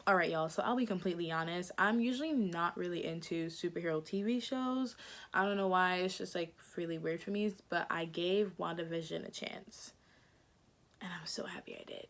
Alright, y'all, so I'll be completely honest. I'm usually not really into superhero TV shows. I don't know why, it's just like really weird for me, but I gave WandaVision a chance. And I'm so happy I did.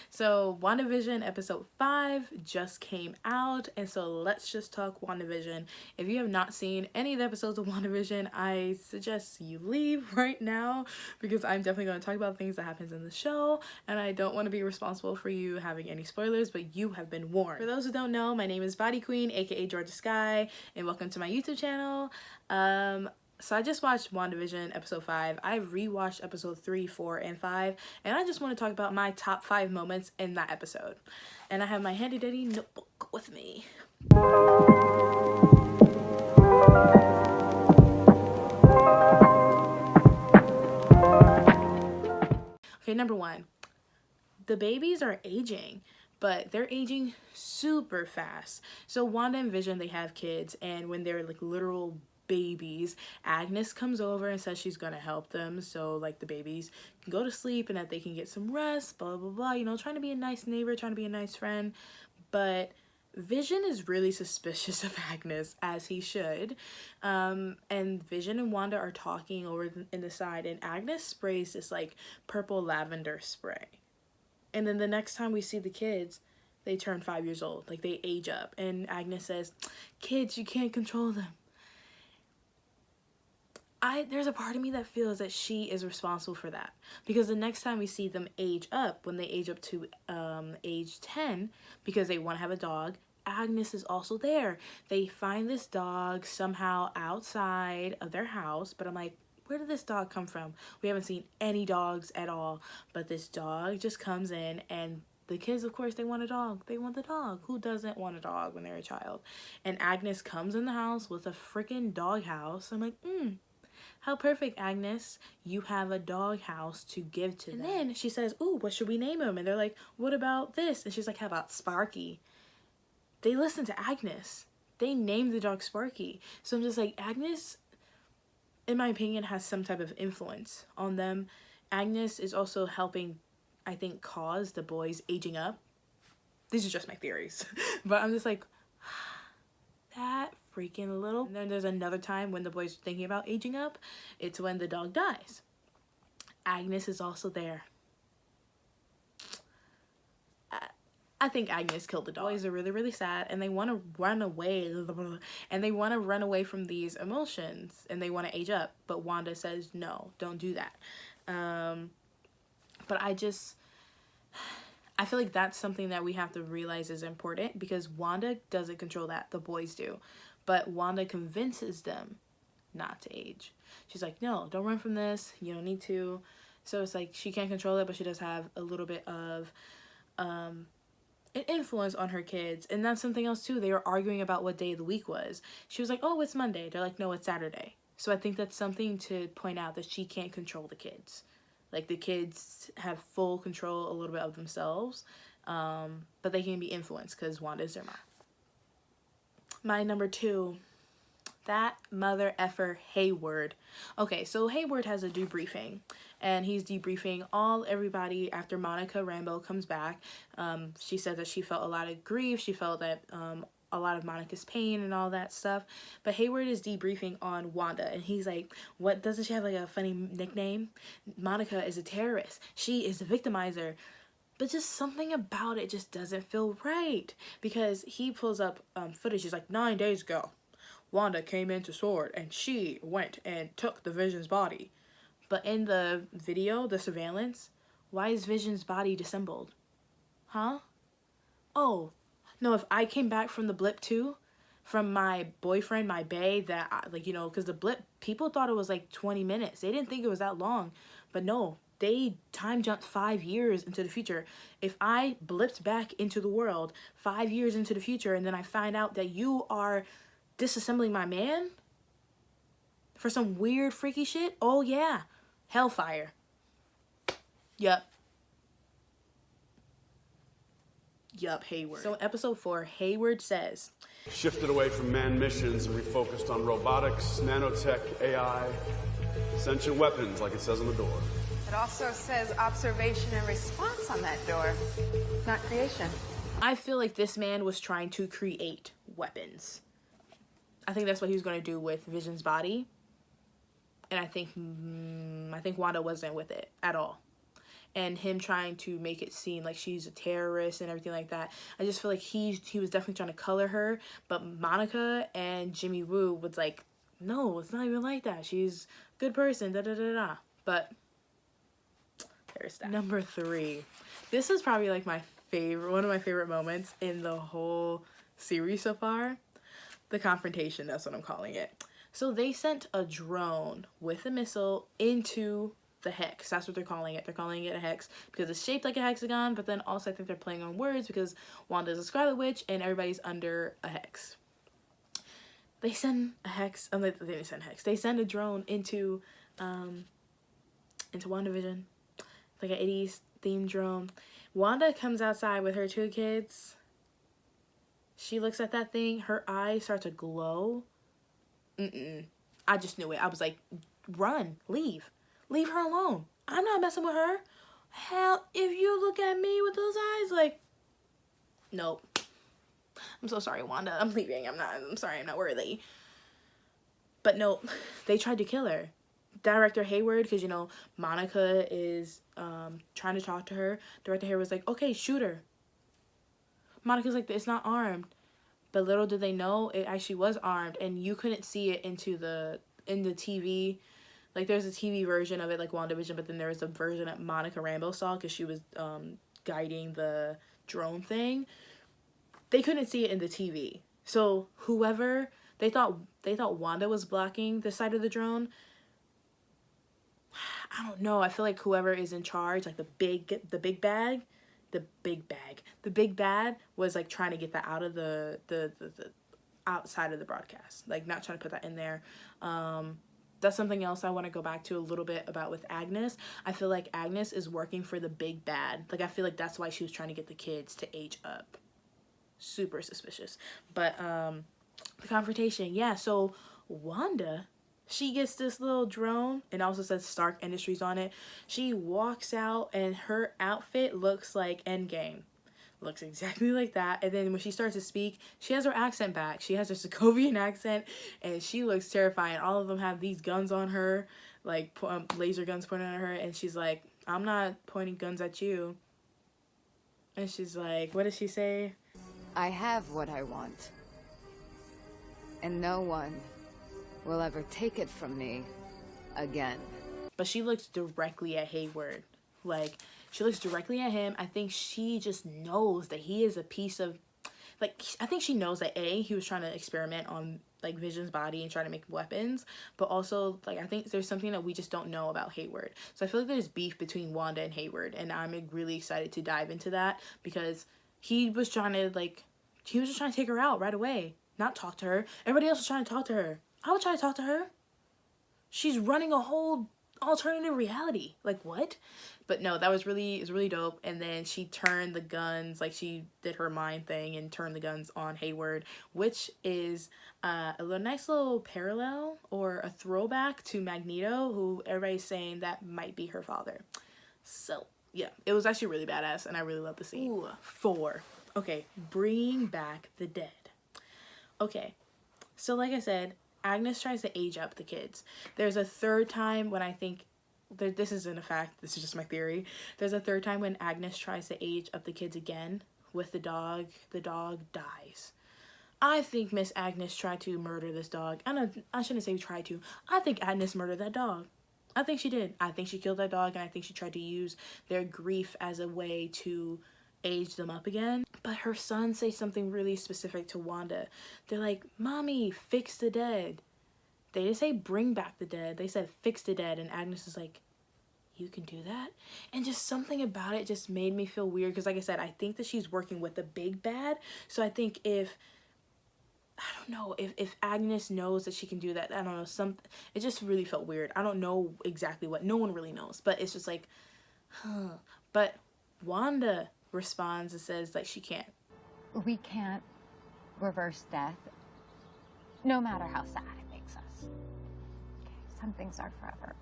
So WandaVision episode 5 just came out, and so let's just talk WandaVision. If you have not seen any of the episodes of WandaVision, I suggest you leave right now, because I'm definitely going to talk about things that happens in the show, and I don't want to be responsible for you having any spoilers, but you have been warned. For those who don't know, my name is Body Queen, aka Georgia Sky, and welcome to my YouTube channel. So I just watched WandaVision episode 5. I rewatched episode 3, 4, and 5. And I just want to talk about my top 5 moments in that episode. And I have my handy dandy notebook with me. Okay, number 1. The babies are aging, but they're aging super fast. So Wanda and Vision, they have kids, and when they're like literal babies, Agnes comes over and says she's gonna help them, so like the babies can go to sleep and that they can get some rest, blah blah blah, you know, trying to be a nice neighbor, trying to be a nice friend. But Vision is really suspicious of Agnes, as he should, and Vision and Wanda are talking over in the side, and Agnes sprays this like purple lavender spray, and then the next time we see the kids, they turn 5 years old, like they age up, and Agnes says, "Kids, you can't control them." There's a part of me that feels that she is responsible for that, because the next time we see them age up, when they age up to age 10, because they want to have a dog, Agnes is also there. They find this dog somehow outside of their house, but I'm like, where did this dog come from? We haven't seen any dogs at all, but this dog just comes in, and the kids, of course, they want a dog. They want the dog. Who doesn't want a dog when they're a child? And Agnes comes in the house with a freaking dog house. I'm like, how perfect, Agnes. You have a dog house to give to them. And then she says, ooh, what should we name him? And they're like, what about this? And she's like, how about Sparky? They listen to Agnes. They named the dog Sparky. So I'm just like, Agnes, in my opinion, has some type of influence on them. Agnes is also helping, I think, cause the boys aging up. These are just my theories. But I'm just like, that freaking little. And then there's another time when the boys are thinking about aging up. It's when the dog dies. Agnes is also there. I think Agnes killed the dog. Boys are really, really sad, and they want to run away. And they want to run away from these emotions, and they want to age up. But Wanda says, no, don't do that. But I feel like that's something that we have to realize is important, because Wanda doesn't control that. The boys do. But Wanda convinces them not to age. She's like, no, don't run from this. You don't need to. So it's like she can't control it, but she does have a little bit of an influence on her kids. And that's something else too. They were arguing about what day of the week was. She was like, oh, it's Monday. They're like, no, it's Saturday. So I think that's something to point out, that she can't control the kids. Like, the kids have full control a little bit of themselves, but they can be influenced because Wanda's their mom. My number 2, that mother effer Hayward. Okay, so Hayward has a debriefing, and he's debriefing everybody after Monica Rambeau comes back. She said that she felt a lot of grief. She felt that a lot of Monica's pain and all that stuff. But Hayward is debriefing on Wanda, and he's like, what, doesn't she have like a funny nickname? Monica is a terrorist. She is a victimizer. But just something about it just doesn't feel right, because he pulls up footage. He's like, 9 days ago, Wanda came into S.W.O.R.D. and she went and took the Vision's body. But in the video, the surveillance, why is Vision's body dissembled? Huh? Oh, no, if I came back from the blip too, from my boyfriend, my bae, that, like, you know, because the blip, people thought it was like 20 minutes. They didn't think it was that long. But no, they time jumped 5 years into the future. If I blipped back into the world 5 years into the future, and then I find out that you are disassembling my man for some weird freaky shit, oh yeah, hellfire. Yup, Hayward. So in episode 4, Hayward says, shifted away from manned missions and refocused on robotics, nanotech, AI, sentient weapons, like it says on the door. It also says observation and response on that door, not creation. I feel like this man was trying to create weapons. I think that's what he was going to do with Vision's body. And I think Wanda wasn't with it at all. And him trying to make it seem like she's a terrorist and everything like that. I just feel like he was definitely trying to color her. But Monica and Jimmy Woo was like, no, it's not even like that. She's a good person, da-da-da-da. But there's that. Number 3. This is probably like my favorite, one of my favorite moments in the whole series so far. The confrontation, that's what I'm calling it. So they sent a drone with a missile into the hex. That's what they're calling it. They're calling it a hex because it's shaped like a hexagon, but then also I think they're playing on words because Wanda's a Scarlet Witch and everybody's under a hex. They send a hex, they didn't send a hex. They send a drone into WandaVision, like an 80s themed drone. Wanda comes outside with her 2 kids. She looks at that thing. Her eyes start to glow. I just knew it. I was like, run, leave. Leave her alone. I'm not messing with her. Hell, if you look at me with those eyes, like, nope. I'm so sorry, Wanda. I'm leaving. I'm sorry, I'm not worthy. But no, they tried to kill her. Director Hayward, because, you know, Monica is trying to talk to her. Director Hayward was like, okay, shoot her. Monica's like, it's not armed. But little did they know, it actually was armed. And you couldn't see it in the TV. Like, there's a TV version of it, like WandaVision, but then there was a version that Monica Rambeau saw because she was guiding the drone thing. They couldn't see it in the TV. So whoever, they thought Wanda was blocking the side of the drone. I don't know. I feel like whoever is in charge, like the big bad was like trying to get that out of the outside of the broadcast. Like, not trying to put that in there. That's something else I want to go back to a little bit about with Agnes. I feel like Agnes is working for the big bad. Like, I feel like that's why she was trying to get the kids to age up. Super suspicious. But the confrontation, yeah. So Wanda, she gets this little drone and also says Stark Industries on it. She walks out and her outfit looks like Endgame. Looks exactly like that. And then when she starts to speak, she has her accent back. She has her Sokovian accent and she looks terrifying. All of them have these guns on her, like laser guns pointed at her, and she's like, I'm not pointing guns at you. And she's like, what does she say? I have what I want, and no one will ever take it from me again. But she looks directly at Hayward. Like, she looks directly at him. I think she just knows that he is a piece of, like, I think she knows that he was trying to experiment on, like, Vision's body and try to make weapons, but also, like, I think there's something that we just don't know about Hayward. So I feel like there's beef between Wanda and Hayward, and I'm really excited to dive into that because he was trying to, like, he was just trying to take her out right away, not talk to her. Everybody else was trying to talk to her. I would try to talk to her. She's running a whole alternative reality. Like, what? But no, that was really dope. And then she turned the guns, like, she did her mind thing and turned the guns on Hayward, which is a nice little parallel or a throwback to Magneto, who everybody's saying that might be her father. So yeah, it was actually really badass, and I really love the scene. Ooh, 4. Okay, bringing back the dead. Okay, so like I said, Agnes tries to age up the kids. There's a third time when I think, this isn't a fact, this is just my theory. There's a third time when Agnes tries to age up the kids again with the dog. The dog dies. I think Miss Agnes tried to murder this dog. I shouldn't say tried to. I think Agnes murdered that dog. I think she did. I think she killed that dog, and I think she tried to use their grief as a way to age them up again. But her sons say something really specific to Wanda. They're like, Mommy, fix the dead. They didn't say bring back the dead. They said fix the dead. And Agnes is like, you can do that? And just something about it just made me feel weird. Because like I said, I think that she's working with the big bad. So I think if Agnes knows that she can do that, I don't know, it just really felt weird. I don't know exactly what. No one really knows. But it's just like, huh. But Wanda responds and says that she can't. We can't reverse death, no matter how sad it makes us. Okay, some things are forever.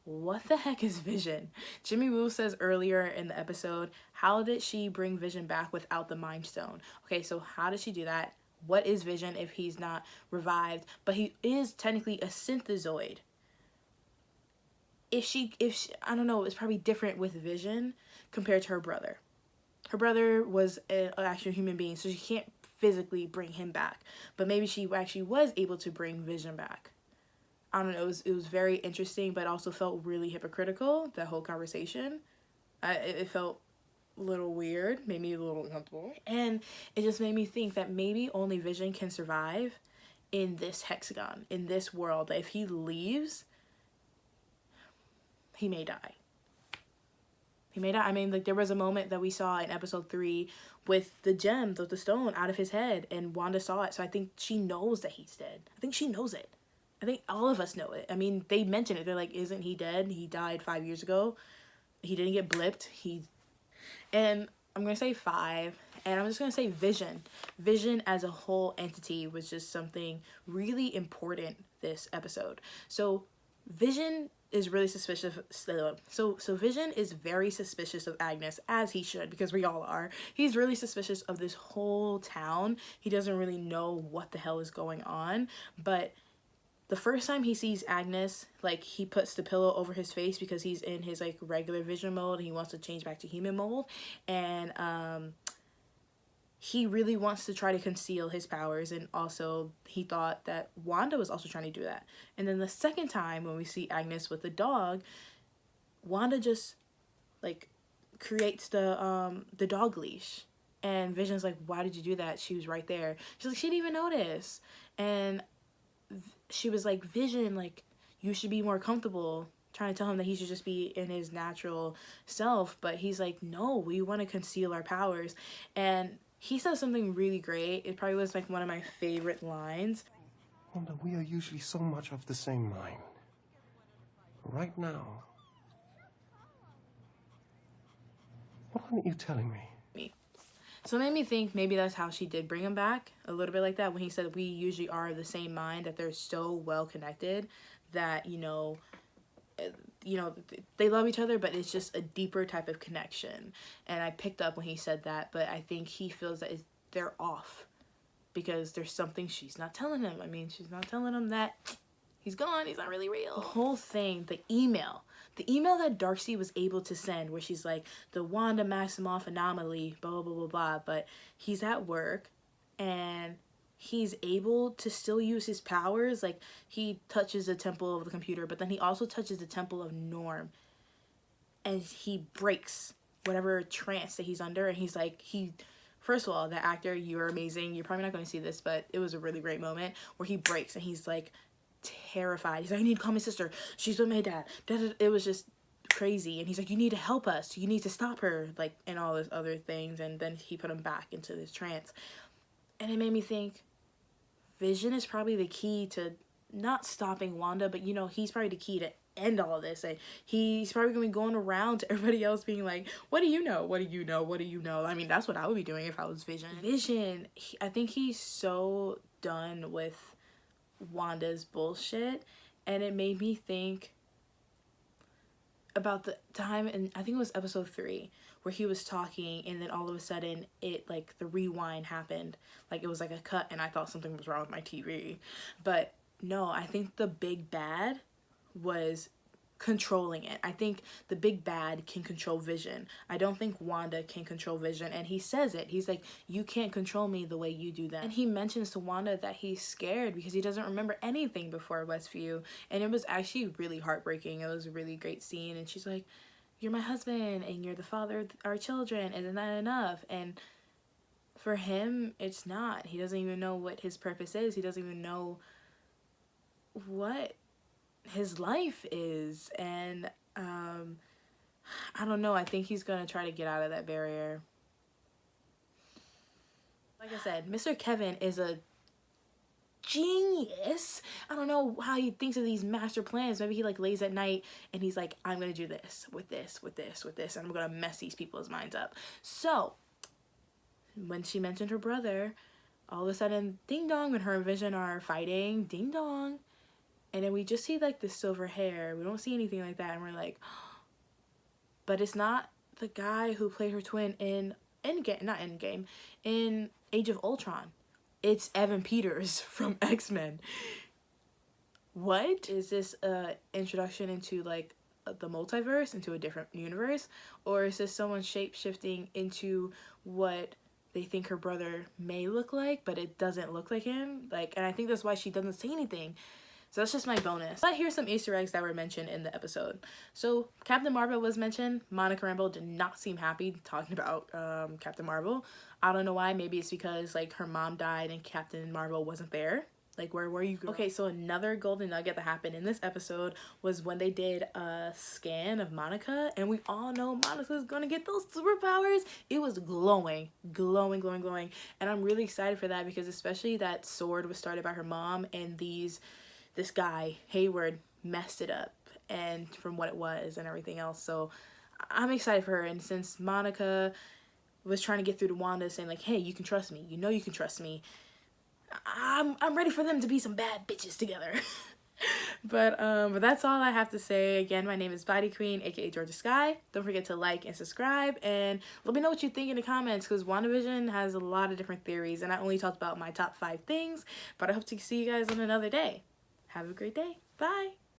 what the heck is Vision? Jimmy Woo says earlier in the episode, how did she bring Vision back without the Mind Stone? Okay, so how did she do that? What is Vision if he's not revived? But he is technically a synthezoid. If she, I don't know, it's probably different with Vision compared to her brother. Her brother was an actual human being, so she can't physically bring him back. But maybe she actually was able to bring Vision back. I don't know, it was very interesting, but also felt really hypocritical, that whole conversation. It felt a little weird, made me a little uncomfortable. And it just made me think that maybe only Vision can survive in this hexagon, in this world. That if he leaves, he may die. He may die. I mean, like, there was a moment that we saw in episode 3 with the gem, the stone, out of his head, and Wanda saw it, so I think she knows that he's dead. I think she knows it. I think all of us know it. I mean, they mention it. They're like, isn't he dead? He died 5 years ago. He didn't get blipped. And I'm going to say 5. And I'm just going to say Vision. Vision as a whole entity was just something really important this episode. So Vision is really suspicious. So Vision is very suspicious of Agnes, as he should, because we all are. He's really suspicious of this whole town. He doesn't really know what the hell is going on. But the first time he sees Agnes, like, he puts the pillow over his face because he's in his, like, regular Vision mode. He wants to change back to human mode. And he really wants to try to conceal his powers. And also, he thought that Wanda was also trying to do that. And then the second time, when we see Agnes with the dog, Wanda just, like, creates the dog leash. And Vision's like, why did you do that? She was right there. She's like, she didn't even notice. And she was like, Vision, like, you should be more comfortable, trying to tell him that he should just be in his natural self. But he's like, no, we want to conceal our powers. And he says something really great. It probably was like one of my favorite lines. Wanda, we are usually so much of the same mind. Right now, what aren't you telling me? So it made me think maybe that's how she did bring him back, a little bit like that, when he said we usually are the same mind, that they're so well connected that, you know, they love each other, but it's just a deeper type of connection. And I picked up when he said that, but I think he feels that they're off because there's something she's not telling him. I mean, she's not telling him that he's gone, he's not really real. The whole thing, the email that Darcy was able to send, where she's like, the Wanda Maximoff anomaly, blah, blah, blah, blah, blah, but he's at work and he's able to still use his powers. Like, he touches the temple of the computer, but then he also touches the temple of Norm, and he breaks whatever trance that he's under. And he's like, first of all, the actor, you're amazing. You're probably not going to see this, but it was a really great moment where he breaks and he's like terrified. He's like, I need to call my sister, she's with my dad. It was just crazy. And he's like, you need to help us, you need to stop her, like, and all those other things. And then he put him back into this trance, and it made me think Vision is probably the key to not stopping Wanda, but, you know, he's probably the key to end all this. And he's probably gonna be going around to everybody else being like, what do you know, what do you know, what do you know? I mean, that's what I would be doing if I was Vision. I think he's so done with Wanda's bullshit, and it made me think about the time, and I think it was episode 3, where he was talking, and then all of a sudden it, like, the rewind happened, like it was like a cut, and I thought something was wrong with my TV. But no, I think the big bad was controlling it. I think the big bad can control Vision. I don't think Wanda can control Vision, and he says it. He's like, you can't control me the way you do that. And he mentions to Wanda that he's scared because he doesn't remember anything before Westview, and it was actually really heartbreaking. It was a really great scene, and she's like, you're my husband and you're the father of our children, isn't that enough? And for him, it's not. He doesn't even know what his purpose is. He doesn't even know what his life is. And I don't know, I think he's gonna try to get out of that barrier. Like I said, Mr. Kevin is a genius. I don't know how he thinks of these master plans. Maybe he, like, lays at night and he's like, I'm gonna do this with this with this with this, and I'm gonna mess these people's minds up. So when she mentioned her brother, all of a sudden, ding dong, when her and Vision are fighting, ding dong, And then we just see like the silver hair. We don't see anything like that. And we're like, but it's not the guy who played her twin in in Age of Ultron. It's Evan Peters from X-Men. What? Is this introduction into like the multiverse, into a different universe? Or is this someone shape-shifting into what they think her brother may look like, but it doesn't look like him? Like, and I think that's why she doesn't say anything. So that's just my bonus. But here's some Easter eggs that were mentioned in the episode. So Captain Marvel was mentioned. Monica Rambeau did not seem happy talking about Captain Marvel. I don't know why. Maybe it's because like her mom died and Captain Marvel wasn't there. Like, where were you, girl? Okay, so another golden nugget that happened in this episode was when they did a scan of Monica, and we all know Monica's gonna get those superpowers. It was glowing, glowing, glowing, glowing. And I'm really excited for that because especially that sword was started by her mom, and this guy, Hayward, messed it up and from what it was and everything else. So I'm excited for her. And since Monica was trying to get through to Wanda saying like, hey, you can trust me. You know you can trust me. I'm ready for them to be some bad bitches together. but that's all I have to say. Again, my name is Bawdy Queen, aka Georgia Sky. Don't forget to like and subscribe, and let me know what you think in the comments, because WandaVision has a lot of different theories, and I only talked about my top 5 things, but I hope to see you guys on another day. Have a great day. Bye.